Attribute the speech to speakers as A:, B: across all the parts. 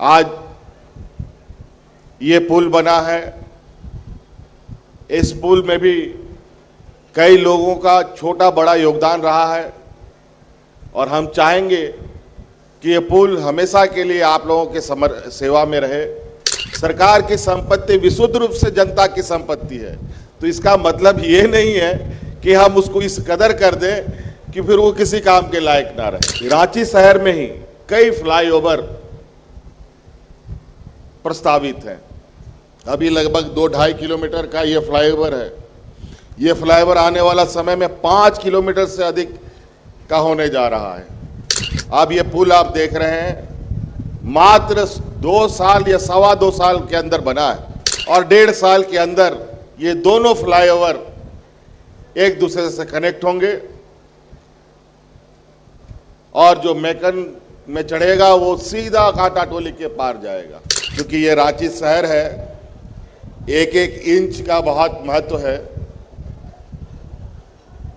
A: आज ये पुल बना है। इस पुल में भी कई लोगों का छोटा बड़ा योगदान रहा है और हम चाहेंगे कि ये पुल हमेशा के लिए आप लोगों के सेवा में रहे। सरकार की संपत्ति विशुद्ध रूप से जनता की संपत्ति है, तो इसका मतलब ये नहीं है कि हम उसको इस कदर कर दें कि फिर वो किसी काम के लायक ना रहे। रांची शहर में ही कई फ्लाईओवर प्रस्तावित हैं। अभी लगभग 2-2.5 किलोमीटर का ये फ्लाईओवर है। ये फ्लाईओवर आने वाला समय में 5 किलोमीटर से अधिक का होने जा रहा है। अब ये पुल आप देख रहे हैं, मात्र 2 साल या 2.25 साल के अंदर बना है और 1.5 साल के अंदर ये दोनों फ्लाईओवर एक दूसरे से कनेक्ट होंगे और जो मेकन में चढ़ेगा वो सीधा कांटा टोली के पार जाएगा। क्योंकि ये रांची शहर है, एक एक इंच का बहुत महत्व है।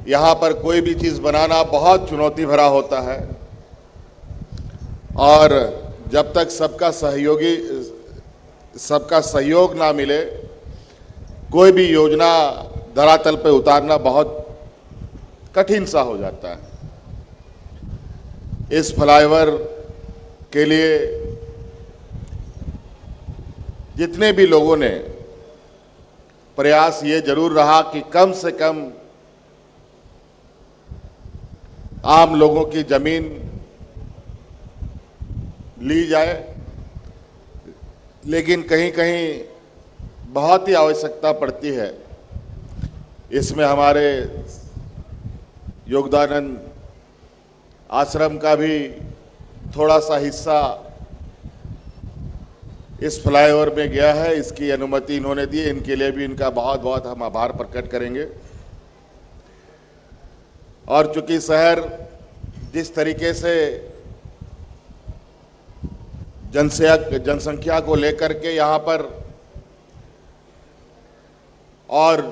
A: यहाँ पर कोई भी चीज़ बनाना बहुत चुनौती भरा होता है और जब तक सबका सहयोग ना मिले, कोई भी योजना धरातल पे उतारना बहुत कठिन सा हो जाता है। इस फ्लाईओवर के लिए जितने भी लोगों ने प्रयास ये जरूर रहा कि कम से कम आम लोगों की जमीन ली जाए, लेकिन कहीं कहीं बहुत ही आवश्यकता पड़ती है। इसमें हमारे योगदानंद आश्रम का भी थोड़ा सा हिस्सा इस फ्लाईओवर में गया है। इसकी अनुमति इन्होंने दी, इनके लिए भी इनका बहुत बहुत हम आभार प्रकट करेंगे। और चूंकि शहर जिस तरीके से जनसंख्या को लेकर के यहाँ पर और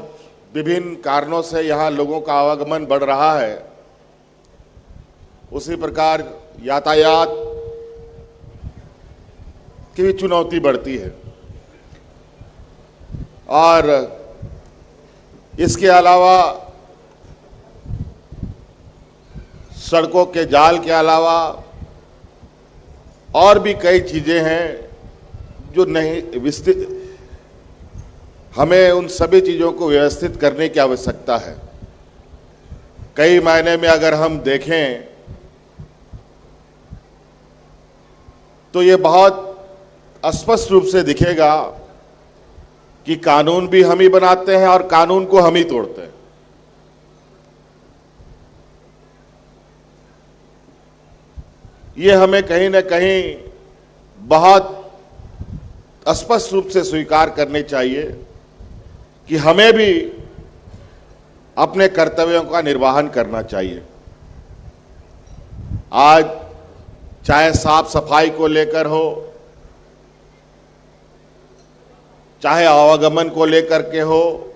A: विभिन्न कारणों से यहाँ लोगों का आवागमन बढ़ रहा है, उसी प्रकार यातायात की भी चुनौती बढ़ती है। और इसके अलावा सड़कों के जाल के अलावा और भी कई चीज़ें हैं जो नहीं विस्तृत, हमें उन सभी चीज़ों को व्यवस्थित करने की आवश्यकता है। कई मायने में अगर हम देखें तो ये बहुत स्पष्ट रूप से दिखेगा कि कानून भी हम ही बनाते हैं और कानून को हम ही तोड़ते हैं। ये हमें कहीं ना कहीं बहुत स्पष्ट रूप से स्वीकार करनी चाहिए कि हमें भी अपने कर्तव्यों का निर्वहन करना चाहिए। आज चाहे साफ सफाई को लेकर हो, चाहे आवागमन को लेकर के हो,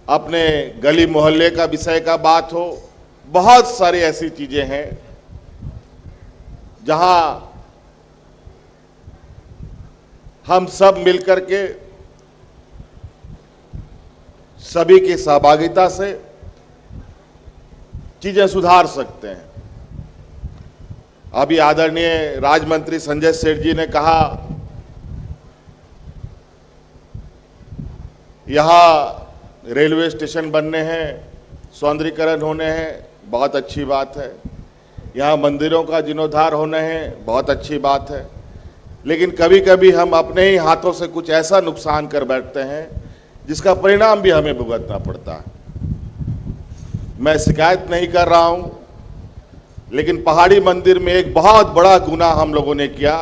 A: अपने गली मोहल्ले का विषय का बात हो, बहुत सारी ऐसी चीजें हैं जहां हम सब मिलकर के सभी की सहभागिता से चीजें सुधार सकते हैं। अभी आदरणीय राज्य मंत्री संजय सेठ जी ने कहा यहां रेलवे स्टेशन बनने हैं, सौंदर्यीकरण होने हैं, बहुत अच्छी बात है। यहाँ मंदिरों का जीर्णोद्धार होने हैं, बहुत अच्छी बात है। लेकिन कभी कभी हम अपने ही हाथों से कुछ ऐसा नुकसान कर बैठते हैं जिसका परिणाम भी हमें भुगतना पड़ता है। मैं शिकायत नहीं कर रहा हूँ, लेकिन पहाड़ी मंदिर में एक बहुत बड़ा गुनाह हम लोगों ने किया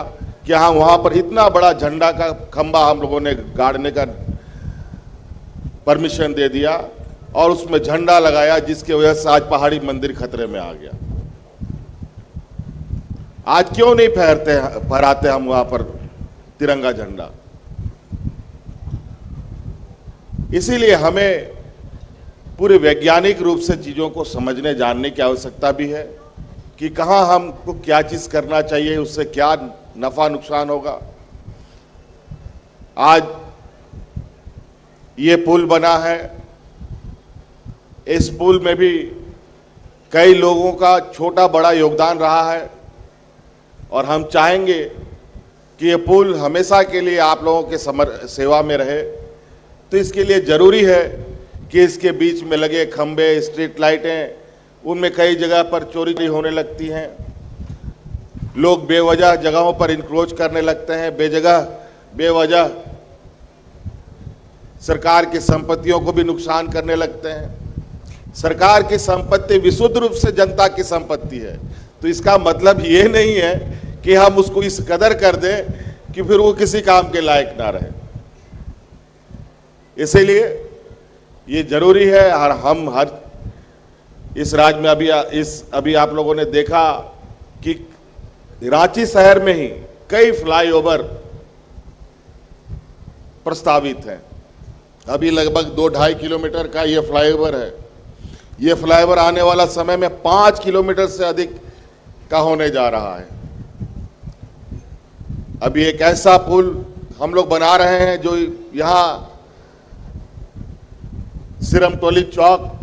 A: कि हाँ, वहाँ पर इतना बड़ा झंडा का खंबा हम लोगों ने गाड़ने का परमिशन दे दिया और उसमें झंडा लगाया, जिसकी वजह से आज पहाड़ी मंदिर खतरे में आ गया। आज क्यों नहीं फहराते हम वहां पर तिरंगा झंडा? इसीलिए हमें पूरे वैज्ञानिक रूप से चीजों को समझने जानने की आवश्यकता भी है कि कहाँ हमको क्या चीज करना चाहिए, उससे क्या नफा नुकसान होगा। आज ये पुल बना है, इस पुल में भी कई लोगों का छोटा बड़ा योगदान रहा है और हम चाहेंगे कि ये पुल हमेशा के लिए आप लोगों के सेवा में रहे। तो इसके लिए ज़रूरी है कि इसके बीच में लगे खंबे, स्ट्रीट लाइटें, उनमें कई जगह पर चोरी होने लगती हैं। लोग बेवजह जगहों पर इंक्रोच करने लगते हैं, बेवजह सरकार की संपत्तियों को भी नुकसान करने लगते हैं। सरकार की संपत्ति विशुद्ध रूप से जनता की संपत्ति है, तो इसका मतलब ये नहीं है कि हम उसको इस कदर कर दें कि फिर वो किसी काम के लायक ना रहे। इसीलिए ये जरूरी है। और हम हर इस राज्य में अभी आप लोगों ने देखा कि रांची शहर में ही कई फ्लाईओवर प्रस्तावित हैं। अभी लगभग 2-2.5 किलोमीटर का ये फ्लाईओवर है। ये फ्लाईओवर आने वाला समय में 5 किलोमीटर से अधिक का होने जा रहा है। अभी एक ऐसा पुल हम लोग बना रहे हैं जो यहाँ सिरमटोली चौक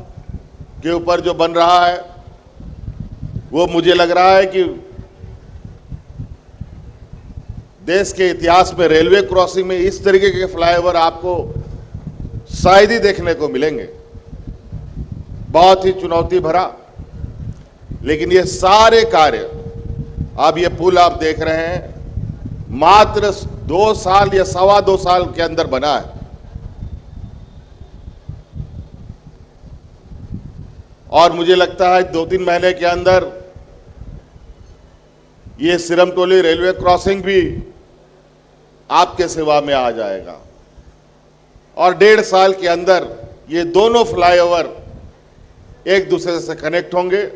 A: के ऊपर जो बन रहा है, वो मुझे लग रहा है कि देश के इतिहास में रेलवे क्रॉसिंग में इस तरीके के फ्लाईओवर आपको शायद ही देखने को मिलेंगे। बहुत ही चुनौती भरा, लेकिन ये सारे कार्य, अब ये पुल आप देख रहे हैं, मात्र 2 साल या 2.25 साल के अंदर बना है। और मुझे लगता है 2-3 महीने के अंदर ये सिरमटोली रेलवे क्रॉसिंग भी आपके सेवा में आ जाएगा और 1.5 साल के अंदर ये दोनों फ्लाईओवर एक दूसरे से कनेक्ट होंगे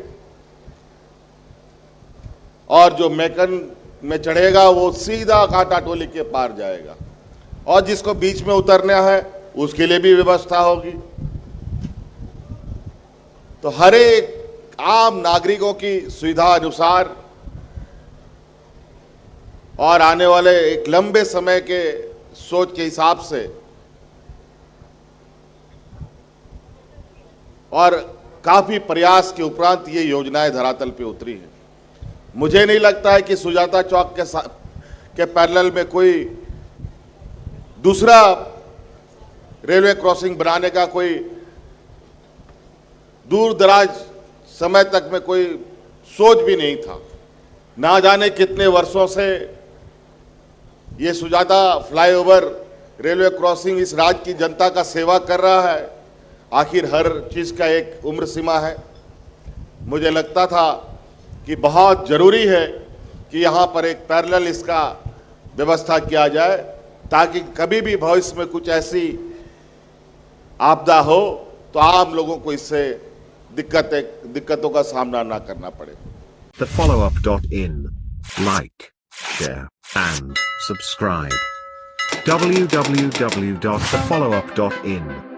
A: और जो मेकन में चढ़ेगा वो सीधा कांटा टोली के पार जाएगा और जिसको बीच में उतरना है उसके लिए भी व्यवस्था होगी। तो हर एक आम नागरिकों की सुविधा अनुसार और आने वाले एक लंबे समय के सोच के हिसाब से और काफी प्रयास के उपरांत ये योजनाएं धरातल पे उतरी है। मुझे नहीं लगता है कि सुजाता चौक के पैरेलल में कोई दूसरा रेलवे क्रॉसिंग बनाने का कोई दूर दराज समय तक में कोई सोच भी नहीं था। ना जाने कितने वर्षों से ये सुजाता फ्लाईओवर रेलवे क्रॉसिंग इस राज्य की जनता का सेवा कर रहा है। आखिर हर चीज़ का एक उम्र सीमा है। मुझे लगता था कि बहुत ज़रूरी है कि यहाँ पर एक पैरेलल इसका व्यवस्था किया जाए ताकि कभी भी भविष्य में कुछ ऐसी आपदा हो तो आम लोगों को इससे दिक्कतों का सामना ना करना पड़े।
B: TheFollowUp.in. Like, share, and subscribe. www.thefollowup.in